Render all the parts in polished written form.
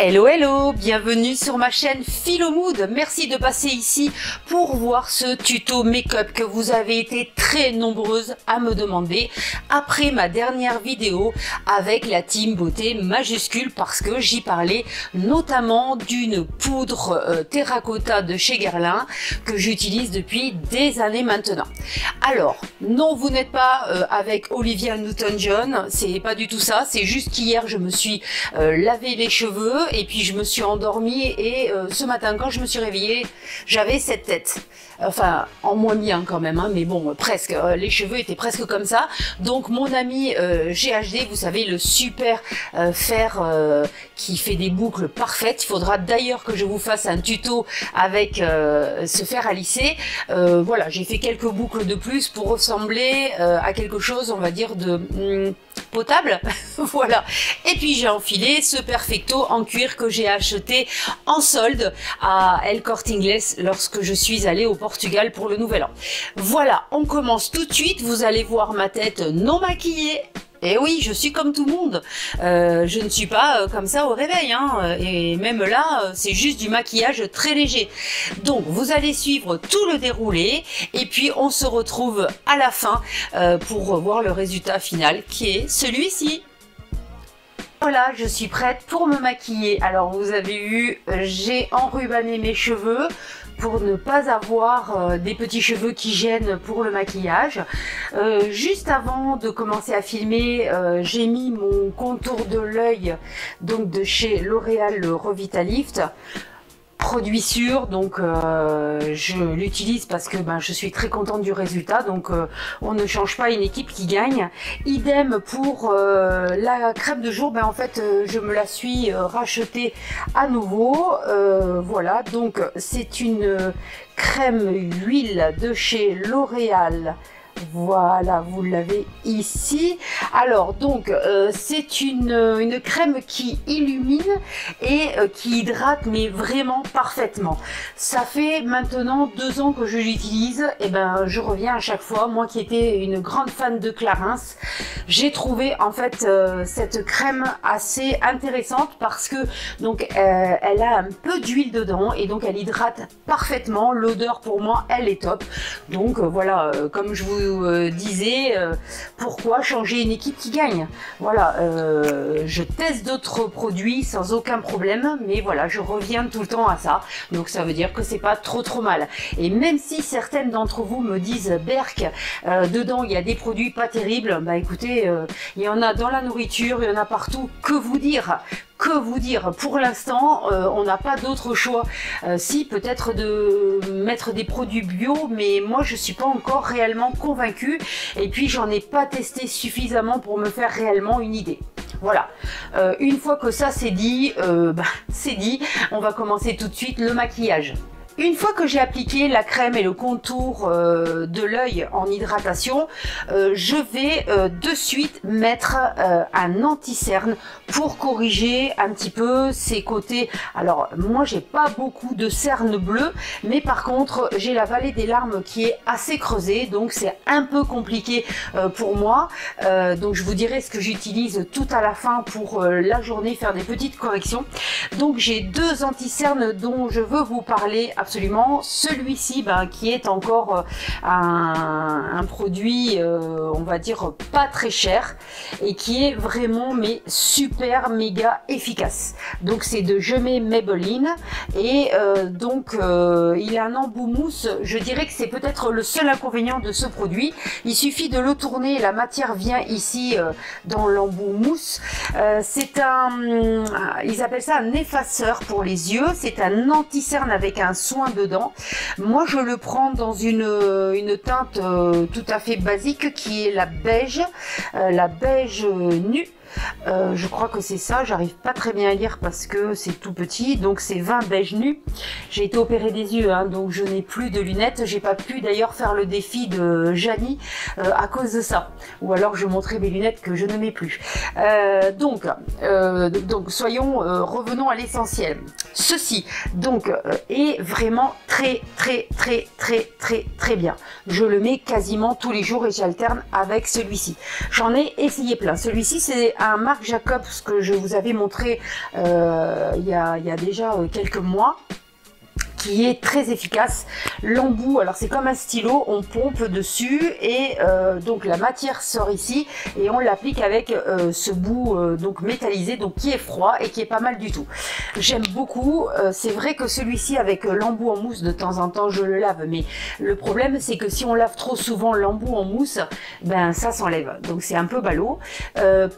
Hello hello, bienvenue sur ma chaîne Philomood. Merci de passer ici pour voir ce tuto make-up que vous avez été très nombreuses à me demander après ma dernière vidéo avec la team beauté majuscule, parce que j'y parlais notamment d'une poudre terracotta de chez Guerlain que j'utilise depuis des années maintenant. Alors non, vous n'êtes pas avec Olivia Newton-John, c'est pas du tout ça, c'est juste qu'hier je me suis lavé les cheveux et puis je me suis endormie et ce matin quand je me suis réveillée j'avais cette tête, enfin en moins bien quand même, hein, mais bon presque, les cheveux étaient presque comme ça. Donc mon ami GHD, vous savez, le super fer qui fait des boucles parfaites, il faudra d'ailleurs que je vous fasse un tuto avec ce fer à lisser. Voilà, j'ai fait quelques boucles de plus pour ressembler à quelque chose, on va dire, de potable. Voilà, et puis j'ai enfilé ce perfecto en cuir que j'ai acheté en solde à El Corte Inglés lorsque je suis allée au Portugal pour le Nouvel An. Voilà, on commence tout de suite. Vous allez voir ma tête non maquillée. Et oui, je suis comme tout le monde, je ne suis pas comme ça au réveil, hein, et même là, c'est juste du maquillage très léger. Donc, vous allez suivre tout le déroulé, et puis on se retrouve à la fin pour voir le résultat final, qui est celui-ci. Voilà, je suis prête pour me maquiller. Alors, vous avez vu, j'ai enrubanné mes cheveux pour ne pas avoir des petits cheveux qui gênent pour le maquillage. Juste avant de commencer à filmer, j'ai mis mon contour de l'œil, donc de chez L'Oréal, le Revitalift. Produit sûr, donc je l'utilise parce que je suis très contente du résultat, donc on ne change pas une équipe qui gagne. Idem pour la crème de jour, en fait je me la suis rachetée à nouveau. Voilà, donc c'est une crème huile de chez L'Oréal. Voilà, vous l'avez ici. Alors donc c'est une crème qui illumine et qui hydrate, mais vraiment parfaitement. Ça fait maintenant 2 ans que je l'utilise, et je reviens à chaque fois. Moi qui étais une grande fan de Clarins, j'ai trouvé en fait cette crème assez intéressante parce que donc elle a un peu d'huile dedans et donc elle hydrate parfaitement. L'odeur pour moi elle est top. Donc voilà, comme je vous disais, pourquoi changer une équipe qui gagne? Voilà, je teste d'autres produits sans aucun problème, mais voilà, je reviens tout le temps à ça, donc ça veut dire que c'est pas trop mal. Et même si certaines d'entre vous me disent Berk, dedans il y a des produits pas terribles, écoutez, il y en a dans la nourriture, il y en a partout. Que vous dire? Que vous dire? Pour l'instant, on n'a pas d'autre choix. Si, peut-être de mettre des produits bio, mais moi je suis pas encore réellement convaincue. Et puis j'en ai pas testé suffisamment pour me faire réellement une idée. Voilà. Une fois que ça c'est dit, c'est dit. On va commencer tout de suite le maquillage. Une fois que j'ai appliqué la crème et le contour de l'œil en hydratation, je vais de suite mettre un anti-cerne pour corriger un petit peu ces côtés. Alors moi j'ai pas beaucoup de cernes bleues, mais par contre j'ai la vallée des larmes qui est assez creusée, donc c'est un peu compliqué pour moi. Donc je vous dirai ce que j'utilise tout à la fin pour la journée, faire des petites corrections. Donc j'ai 2 anti-cernes dont je veux vous parler absolument. Celui-ci qui est encore un produit on va dire pas très cher et qui est vraiment mais super méga efficace. Donc c'est de Je Mets Maybelline et donc il a un embout mousse. Je dirais que c'est peut-être le seul inconvénient de ce produit. Il suffit de le tourner, la matière vient ici dans l'embout mousse. C'est ils appellent ça un effaceur pour les yeux. C'est un anti-cerne avec un soin dedans. Moi je le prends dans une teinte tout à fait basique qui est la beige nue. Je crois que c'est ça, j'arrive pas très bien à lire parce que c'est tout petit, donc c'est 20 beige nu. J'ai été opérée des yeux, donc je n'ai plus de lunettes. J'ai pas pu d'ailleurs faire le défi de Janie à cause de ça, ou alors je montrais mes lunettes que je ne mets plus. Donc soyons, revenons à l'essentiel. ceci donc est vraiment très bien. Je le mets quasiment tous les jours et j'alterne avec celui-ci. J'en ai essayé plein. Celui-ci c'est un Marc Jacobs que je vous avais montré il y a déjà quelques mois, qui est très efficace. L'embout, alors c'est comme un stylo, on pompe dessus et donc la matière sort ici et on l'applique avec ce bout donc métallisé, donc qui est froid et qui est pas mal du tout. J'aime beaucoup. C'est vrai que celui-ci avec l'embout en mousse, de temps en temps je le lave, mais le problème c'est que si on lave trop souvent l'embout en mousse, ben ça s'enlève, donc c'est un peu ballot.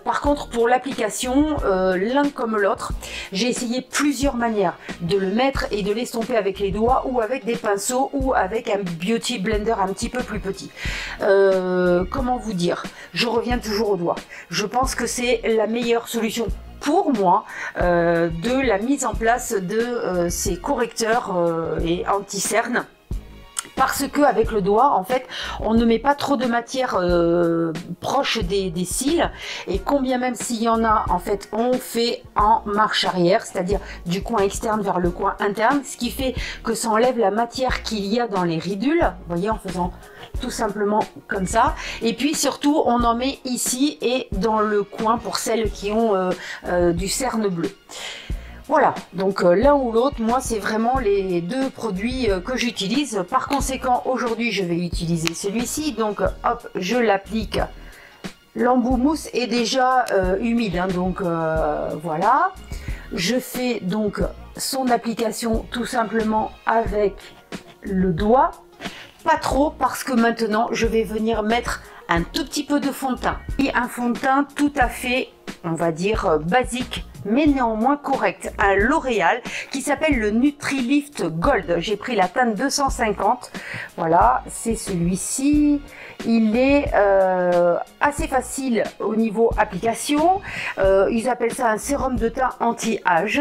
Par contre pour l'application, l'un comme l'autre, j'ai essayé plusieurs manières de le mettre et de l'estomper avec les doigts ou avec des pinceaux ou avec un beauty blender un petit peu plus petit. Comment vous dire, je reviens toujours au doigt. Je pense que c'est la meilleure solution pour moi de la mise en place de ces correcteurs et anti-cernes. Parce que avec le doigt, en fait, on ne met pas trop de matière proche des cils, et combien même s'il y en a, en fait, on fait en marche arrière, c'est-à-dire du coin externe vers le coin interne, ce qui fait que ça enlève la matière qu'il y a dans les ridules, vous voyez, en faisant tout simplement comme ça. Et puis surtout, on en met ici et dans le coin pour celles qui ont du cerne bleu. Voilà, donc l'un ou l'autre, moi c'est vraiment les deux produits que j'utilise. Par conséquent, aujourd'hui je vais utiliser celui-ci. Donc hop, je l'applique. L'embout mousse est déjà humide, hein, donc voilà. Je fais donc son application tout simplement avec le doigt. Pas trop, parce que maintenant je vais venir mettre un tout petit peu de fond de teint. Et un fond de teint tout à fait, on va dire, basique, mais néanmoins correct. Un L'Oréal qui s'appelle le Nutri-Lift Gold. J'ai pris la teinte 250. Voilà, c'est celui-ci. Il est assez facile au niveau application. Ils appellent ça un sérum de teint anti-âge.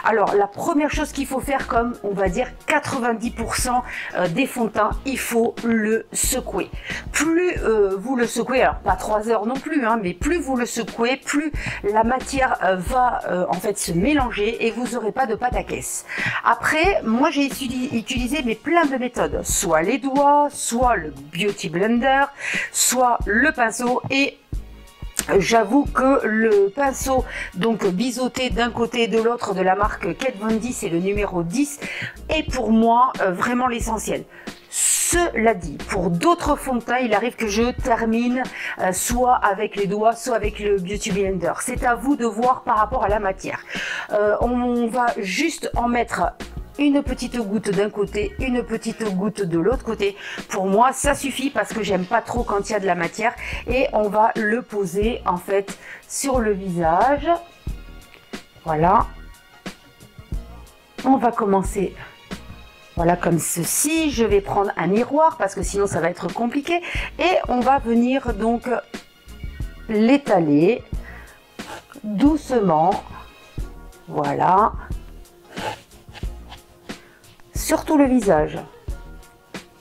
Alors, la première chose qu'il faut faire, comme on va dire 90% des fonds de teint, il faut le secouer. Plus vous le secouez, alors pas 3 heures non plus, hein, mais plus vous le secouez, plus la matière va en fait se mélanger et vous n'aurez pas de pâte à caisse. Après, moi j'ai utilisé mais plein de méthodes, soit les doigts, soit le beauty blender, soit le pinceau, et j'avoue que le pinceau donc biseauté d'un côté et de l'autre de la marque Kat Von D, c'est le numéro 10, est pour moi vraiment l'essentiel. Cela dit, pour d'autres fonds de teint, il arrive que je termine soit avec les doigts, soit avec le Beauty Blender. C'est à vous de voir par rapport à la matière. On va juste en mettre une petite goutte d'un côté, une petite goutte de l'autre côté. Pour moi, ça suffit parce que j'aime pas trop quand il y a de la matière. Et on va le poser en fait sur le visage. Voilà. On va commencer... Voilà, comme ceci. Je vais prendre un miroir parce que sinon ça va être compliqué. Et on va venir donc l'étaler doucement. Voilà. Sur tout le visage.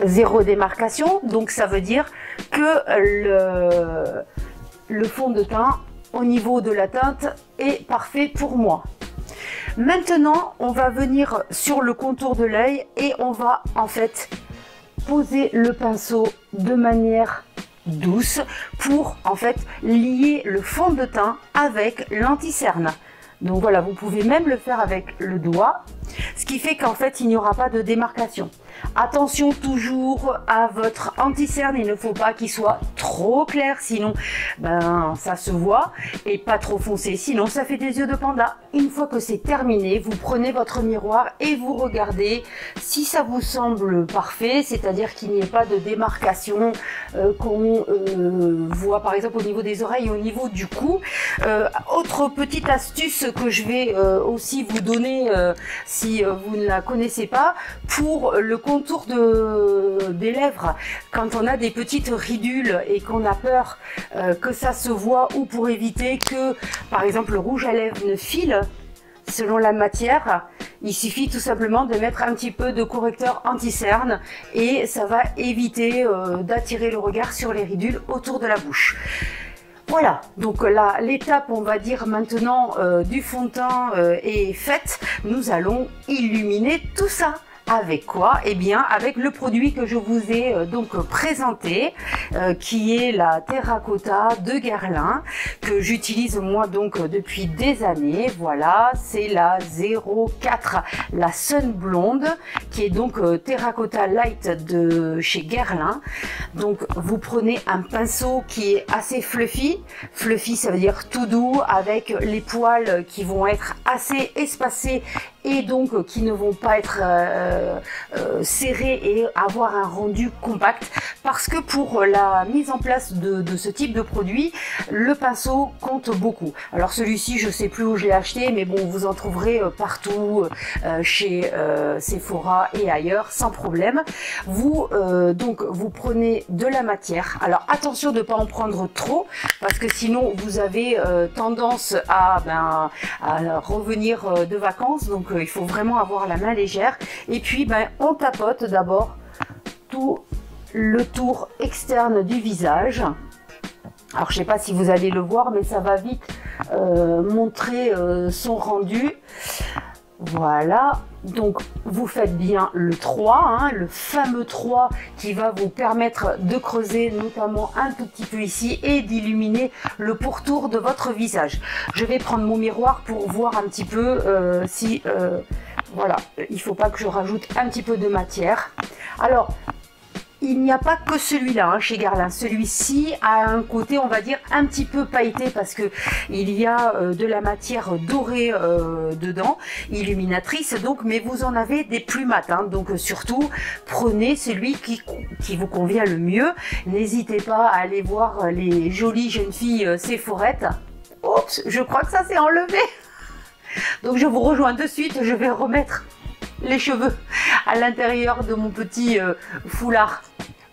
Zéro démarcation. Donc ça veut dire que le fond de teint au niveau de la teinte est parfait pour moi. Maintenant, on va venir sur le contour de l'œil et on va en fait poser le pinceau de manière douce pour en fait lier le fond de teint avec l'anti-cerne. Donc voilà, vous pouvez même le faire avec le doigt, ce qui fait qu'en fait il n'y aura pas de démarcation. Attention toujours à votre anti-cerne, il ne faut pas qu'il soit trop clair, sinon ben ça se voit, et pas trop foncé, sinon ça fait des yeux de panda. Une fois que c'est terminé, vous prenez votre miroir et vous regardez si ça vous semble parfait, c'est-à-dire qu'il n'y ait pas de démarcation qu'on voit par exemple au niveau des oreilles et au niveau du cou. Autre petite astuce que je vais aussi vous donner si vous ne la connaissez pas, pour le contour des lèvres, quand on a des petites ridules et qu'on a peur que ça se voit, ou pour éviter que par exemple le rouge à lèvres ne file selon la matière, il suffit tout simplement de mettre un petit peu de correcteur anti-cerne et ça va éviter d'attirer le regard sur les ridules autour de la bouche. Voilà, donc là, l'étape, on va dire maintenant, du fond de teint est faite. Nous allons illuminer tout ça. Avec quoi? Eh bien, avec le produit que je vous ai donc présenté, qui est la terracotta de Guerlain, que j'utilise moi donc depuis des années. Voilà, c'est la 04, la Sun Blonde, qui est donc terracotta light de chez Guerlain. Donc, vous prenez un pinceau qui est assez fluffy. Fluffy, ça veut dire tout doux, avec les poils qui vont être assez espacés et donc qui ne vont pas être serrés et avoir un rendu compact, parce que pour la mise en place de ce type de produit, le pinceau compte beaucoup. Alors celui-ci, je sais plus où je l'ai acheté, mais bon, vous en trouverez partout chez Sephora et ailleurs sans problème. Vous donc vous prenez de la matière. Alors attention de ne pas en prendre trop, parce que sinon vous avez tendance à revenir de vacances. Donc il faut vraiment avoir la main légère. Et puis on tapote d'abord tout le tour externe du visage. Alors je sais pas si vous allez le voir, mais ça va vite montrer son rendu. Voilà, donc vous faites bien le 3, hein, le fameux 3 qui va vous permettre de creuser notamment un tout petit peu ici et d'illuminer le pourtour de votre visage. Je vais prendre mon miroir pour voir un petit peu si... voilà, il ne faut pas que je rajoute un petit peu de matière. Alors, il n'y a pas que celui-là hein, chez Guerlain. Celui-ci a un côté, on va dire, un petit peu pailleté parce que il y a de la matière dorée dedans, illuminatrice donc, mais vous en avez des plus mat. Hein, donc surtout, prenez celui qui vous convient le mieux. N'hésitez pas à aller voir les jolies jeunes filles Sephorettes. Oups, je crois que ça s'est enlevé. Donc je vous rejoins de suite, je vais remettre les cheveux à l'intérieur de mon petit foulard.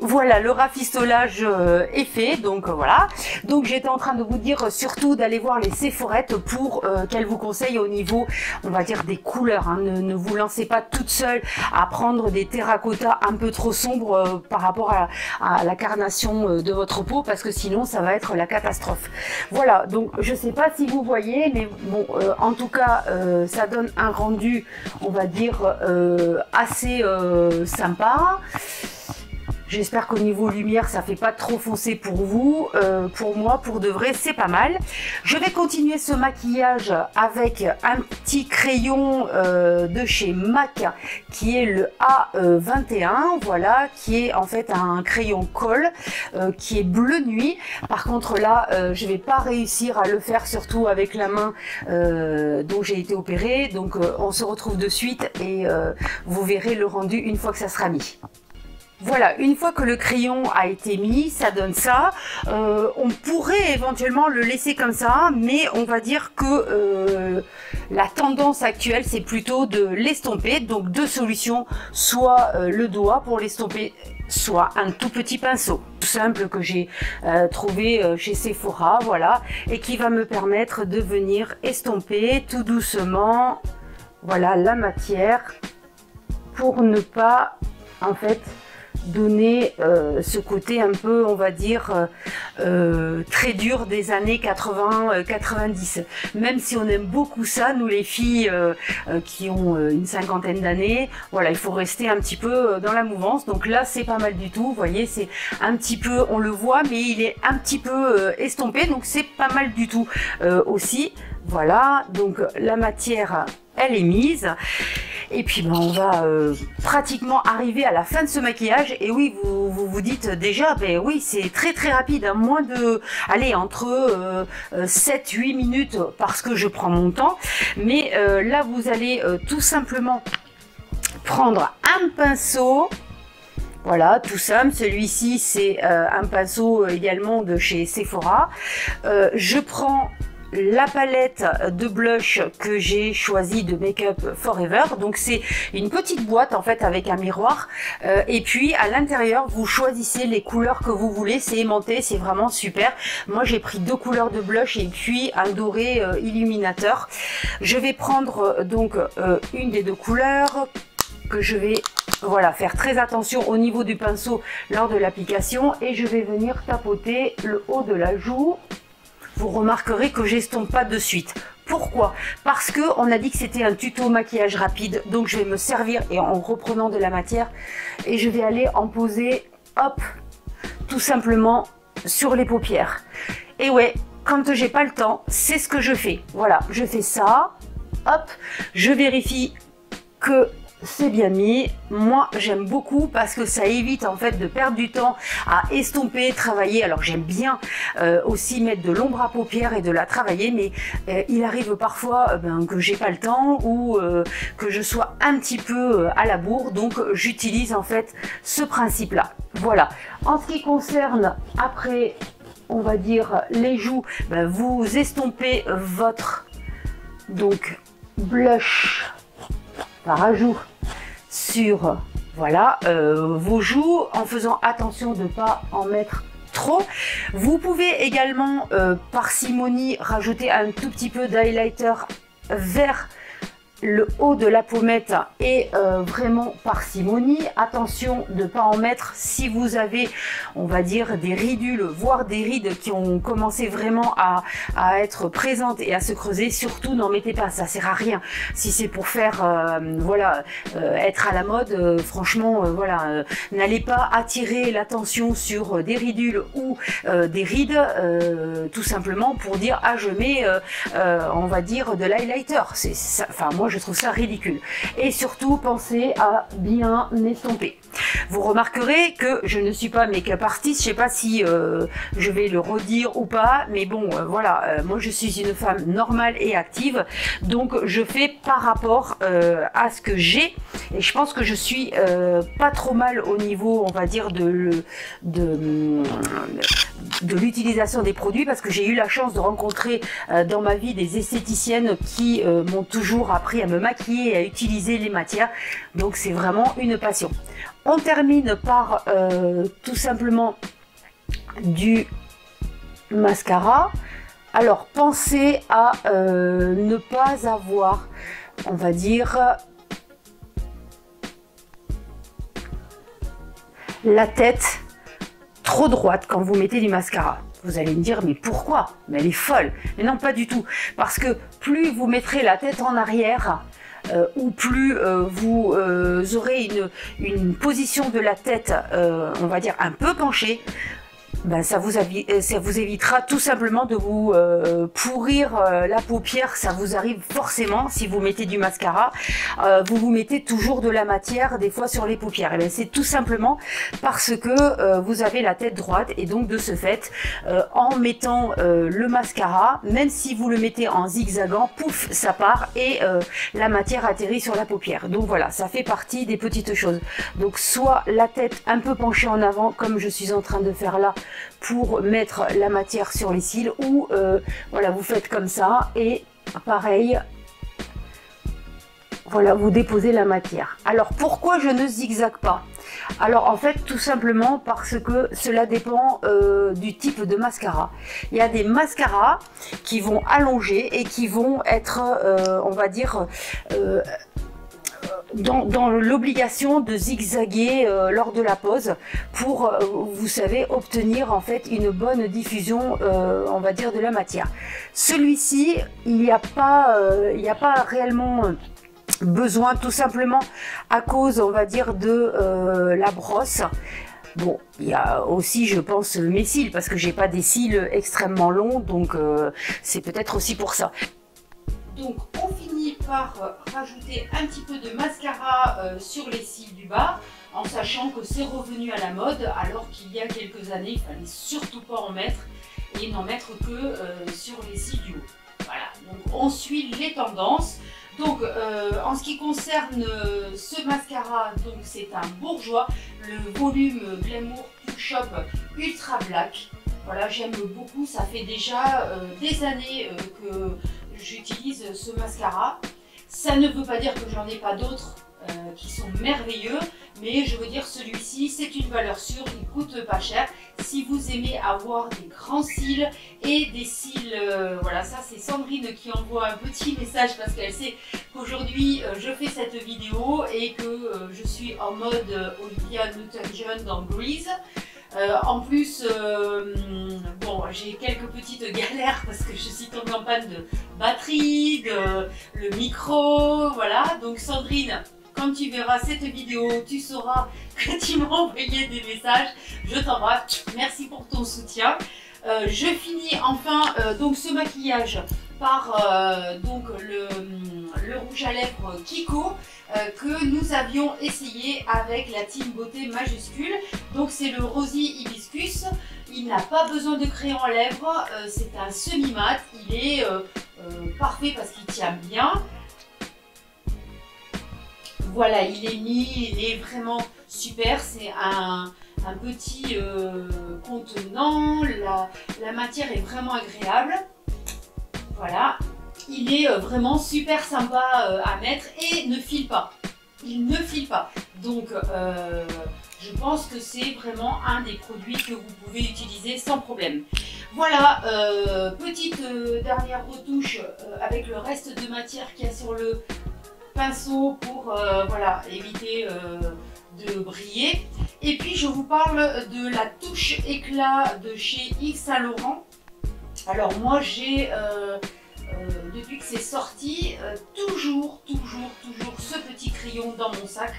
Voilà, le rafistolage est fait, donc voilà. Donc j'étais en train de vous dire surtout d'aller voir les Sephorettes pour qu'elles vous conseillent au niveau, on va dire, des couleurs. Hein. Ne vous lancez pas toute seule à prendre des terracottas un peu trop sombres par rapport à la carnation de votre peau, parce que sinon ça va être la catastrophe. Voilà, donc je sais pas si vous voyez, mais bon, en tout cas, ça donne un rendu, on va dire, assez sympa. J'espère qu'au niveau lumière, ça fait pas trop foncé pour vous. Pour moi, pour de vrai, c'est pas mal. Je vais continuer ce maquillage avec un petit crayon de chez MAC qui est le A21. Voilà, qui est en fait un crayon colle qui est bleu nuit. Par contre là, je vais pas réussir à le faire, surtout avec la main dont j'ai été opérée. Donc on se retrouve de suite et vous verrez le rendu une fois que ça sera mis. Voilà, une fois que le crayon a été mis, ça donne ça. On pourrait éventuellement le laisser comme ça, mais on va dire que la tendance actuelle, c'est plutôt de l'estomper. Donc deux solutions, soit le doigt pour l'estomper, soit un tout petit pinceau tout simple que j'ai trouvé chez Sephora, voilà, et qui va me permettre de venir estomper tout doucement, voilà, la matière, pour ne pas, en fait, donner ce côté un peu, on va dire, très dur des années 80-90. Même si on aime beaucoup ça, nous les filles qui ont une cinquantaine d'années, voilà, il faut rester un petit peu dans la mouvance. Donc là, c'est pas mal du tout. Vous voyez, c'est un petit peu, on le voit, mais il est un petit peu estompé, donc c'est pas mal du tout aussi. Voilà, donc la matière, elle est mise. Et puis on va pratiquement arriver à la fin de ce maquillage. Et oui, vous dites déjà, ben oui, c'est très très rapide, hein, moins de, allez, entre 7-8 minutes, parce que je prends mon temps. Mais là, vous allez tout simplement prendre un pinceau. Voilà, tout simple. Celui-ci, c'est un pinceau également de chez Sephora. Je prends la palette de blush que j'ai choisi de Make Up Forever. Donc c'est une petite boîte en fait avec un miroir et puis à l'intérieur vous choisissez les couleurs que vous voulez. C'est aimanté, c'est vraiment super. Moi j'ai pris deux couleurs de blush et puis un doré illuminateur. Je vais prendre donc une des deux couleurs que je vais, voilà, faire très attention au niveau du pinceau lors de l'application, et je vais venir tapoter le haut de la joue. vous remarquerez que j'estompe pas de suite. Pourquoi? Parce que on a dit que c'était un tuto maquillage rapide, donc je vais me servir et en reprenant de la matière et je vais aller en poser, hop, tout simplement sur les paupières. Et ouais, quand j'ai pas le temps, c'est ce que je fais. Voilà, je fais ça, hop, je vérifie que c'est bien mis. Moi j'aime beaucoup parce que ça évite en fait de perdre du temps à estomper, travailler. Alors j'aime bien aussi mettre de l'ombre à paupières et de la travailler, mais il arrive parfois que j'ai pas le temps ou que je sois un petit peu à la bourre, donc j'utilise en fait ce principe là. Voilà, en ce qui concerne après, on va dire les joues, vous estompez votre donc blush par ajout sur voilà vos joues en faisant attention de ne pas en mettre trop. Vous pouvez également parcimonie rajouter un tout petit peu d'highlighter vers le haut de la pommette et vraiment parcimonie. Attention de ne pas en mettre si vous avez, on va dire, des ridules, voire des rides qui ont commencé vraiment à être présentes et à se creuser. Surtout n'en mettez pas, ça sert à rien. Si c'est pour faire, voilà, être à la mode, franchement, voilà, n'allez pas attirer l'attention sur des ridules ou des rides, tout simplement pour dire, ah, je mets, on va dire, de l'highlighter. C'est ça, enfin, moi, je trouve ça ridicule. Et surtout, pensez à bien estomper. Vous remarquerez que je ne suis pas make-up artiste, je sais pas si je vais le redire ou pas, mais bon, voilà, moi je suis une femme normale et active, donc je fais par rapport à ce que j'ai, et je pense que je suis pas trop mal au niveau, on va dire, de l'utilisation des produits, parce que j'ai eu la chance de rencontrer dans ma vie des esthéticiennes qui m'ont toujours appris à me maquiller et à utiliser les matières, donc c'est vraiment une passion. On termine par tout simplement du mascara. Alors pensez à ne pas avoir, on va dire, la tête trop droite quand vous mettez du mascara. Vous allez me dire, mais pourquoi? Mais elle est folle. Mais non, pas du tout. Parce que plus vous mettrez la tête en arrière, ou plus vous aurez une position de la tête, on va dire, un peu penchée, ça vous évitera tout simplement de vous pourrir la paupière. Ça vous arrive forcément si vous mettez du mascara, vous vous mettez toujours de la matière des fois sur les paupières. Et c'est tout simplement parce que vous avez la tête droite, et donc de ce fait, en mettant le mascara, même si vous le mettez en zigzagant, pouf, ça part et la matière atterrit sur la paupière. Donc voilà, ça fait partie des petites choses. Donc soit la tête un peu penchée en avant, comme je suis en train de faire là, pour mettre la matière sur les cils, ou voilà, vous faites comme ça et pareil, voilà, vous déposez la matière. Alors pourquoi je ne zigzague pas? Alors en fait, tout simplement parce que cela dépend du type de mascara. Il y a des mascaras qui vont allonger et qui vont être, on va dire, dans l'obligation de zigzaguer lors de la pose pour, vous savez, obtenir en fait une bonne diffusion, on va dire, de la matière. Celui-ci, il n'y a pas réellement besoin, tout simplement à cause, on va dire, de la brosse. Bon, il y a aussi, je pense, mes cils, parce que j'ai pas des cils extrêmement longs, donc c'est peut-être aussi pour ça. Donc on finit par rajouter un petit peu de mascara sur les cils du bas, en sachant que c'est revenu à la mode, alors qu'il y a quelques années, il fallait surtout pas en mettre, et n'en mettre que sur les cils du haut. Voilà, donc on suit les tendances. Donc en ce qui concerne ce mascara, donc c'est un bourgeois, le volume Glamour Push Up Ultra Black. Voilà, j'aime beaucoup, ça fait déjà des années que j'utilise ce mascara. Ça ne veut pas dire que j'en ai pas d'autres qui sont merveilleux, mais je veux dire, celui-ci, c'est une valeur sûre, il coûte pas cher. Si vous aimez avoir des grands cils et des cils, voilà, ça c'est Sandrine qui envoie un petit message parce qu'elle sait qu'aujourd'hui je fais cette vidéo et que je suis en mode Olivia Newton-John dans Grease. En plus, bon, j'ai quelques petites galères parce que je suis tombée en panne de batterie, le micro, voilà. Donc Sandrine, quand tu verras cette vidéo, tu sauras que tu m'as envoyé des messages. Je t'embrasse, merci pour ton soutien. Je finis enfin donc ce maquillage par donc le rouge à lèvres Kiko que nous avions essayé avec la team beauté majuscule. Donc c'est le Rosy Hibiscus. Il n'a pas besoin de crayon à lèvres, c'est un semi-mat. Il est parfait parce qu'il tient bien. Voilà, il est mis, il est vraiment super. C'est un petit contenant. La matière est vraiment agréable. Voilà, il est vraiment super sympa à mettre et ne file pas. Il ne file pas. Donc, je pense que c'est vraiment un des produits que vous pouvez utiliser sans problème. Voilà, petite dernière retouche avec le reste de matière qu'il y a sur le pinceau pour voilà, éviter de briller. Et puis, je vous parle de la touche éclat de chez Yves Saint Laurent. Alors moi j'ai, depuis que c'est sorti, toujours ce petit crayon dans mon sac.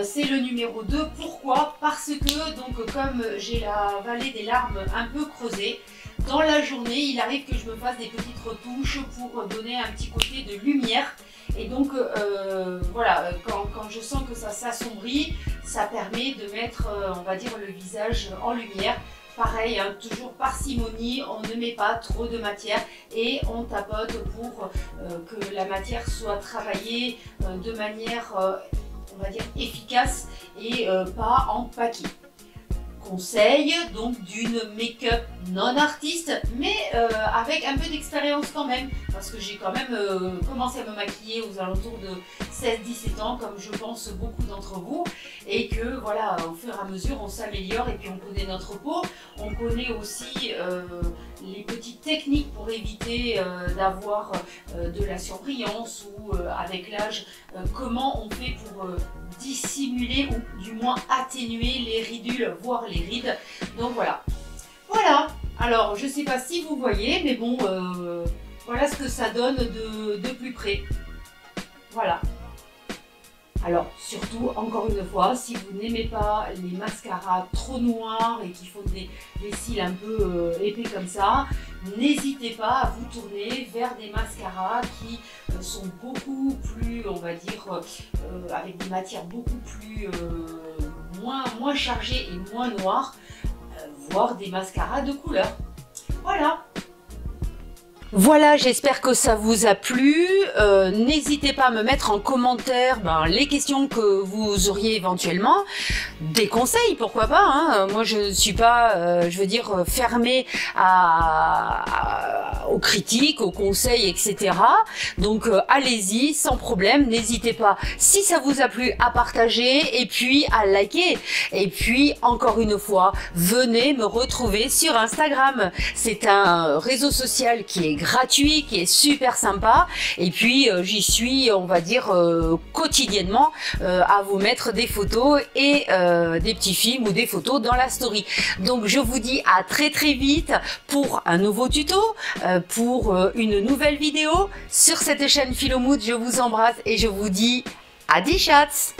C'est le numéro 2. Pourquoi? Parce que donc comme j'ai la vallée des larmes un peu creusée, dans la journée il arrive que je me fasse des petites retouches pour donner un petit côté de lumière. Et donc voilà, quand je sens que ça s'assombrit, ça permet de mettre, on va dire, le visage en lumière. Pareil, hein, toujours parcimonie, on ne met pas trop de matière et on tapote pour que la matière soit travaillée de manière, on va dire, efficace et pas en paquet. Conseil donc d'une make-up non artiste, mais avec un peu d'expérience quand même, parce que j'ai quand même commencé à me maquiller aux alentours de 16-17 ans, comme je pense beaucoup d'entre vous, et que voilà, au fur et à mesure on s'améliore et puis on connaît notre peau, on connaît aussi les petites techniques pour éviter d'avoir de la surbrillance ou avec l'âge, comment on fait pour dissimuler ou du moins atténuer les ridules, voire les rides. Donc voilà. Voilà. Alors je sais pas si vous voyez, mais bon, voilà ce que ça donne de plus près. Voilà. Alors surtout, encore une fois, si vous n'aimez pas les mascaras trop noirs et qui font des cils un peu épais comme ça, n'hésitez pas à vous tourner vers des mascaras qui sont beaucoup plus, on va dire, avec des matières beaucoup plus moins chargées et moins noires, voire des mascaras de couleur. Voilà. Voilà, j'espère que ça vous a plu. N'hésitez pas à me mettre en commentaire les questions que vous auriez éventuellement, des conseils, pourquoi pas, hein. Moi je ne suis pas, je veux dire, fermée aux critiques, aux conseils, etc. Donc allez-y, sans problème, n'hésitez pas, si ça vous a plu, à partager et puis à liker. Et puis, encore une fois, venez me retrouver sur Instagram. C'est un réseau social qui est gratuit, qui est super sympa, et puis j'y suis, on va dire, quotidiennement à vous mettre des photos et des petits films ou des photos dans la story. Donc je vous dis à très vite pour un nouveau tuto, pour une nouvelle vidéo sur cette chaîne Philomood. Je vous embrasse et je vous dis à 10 chats.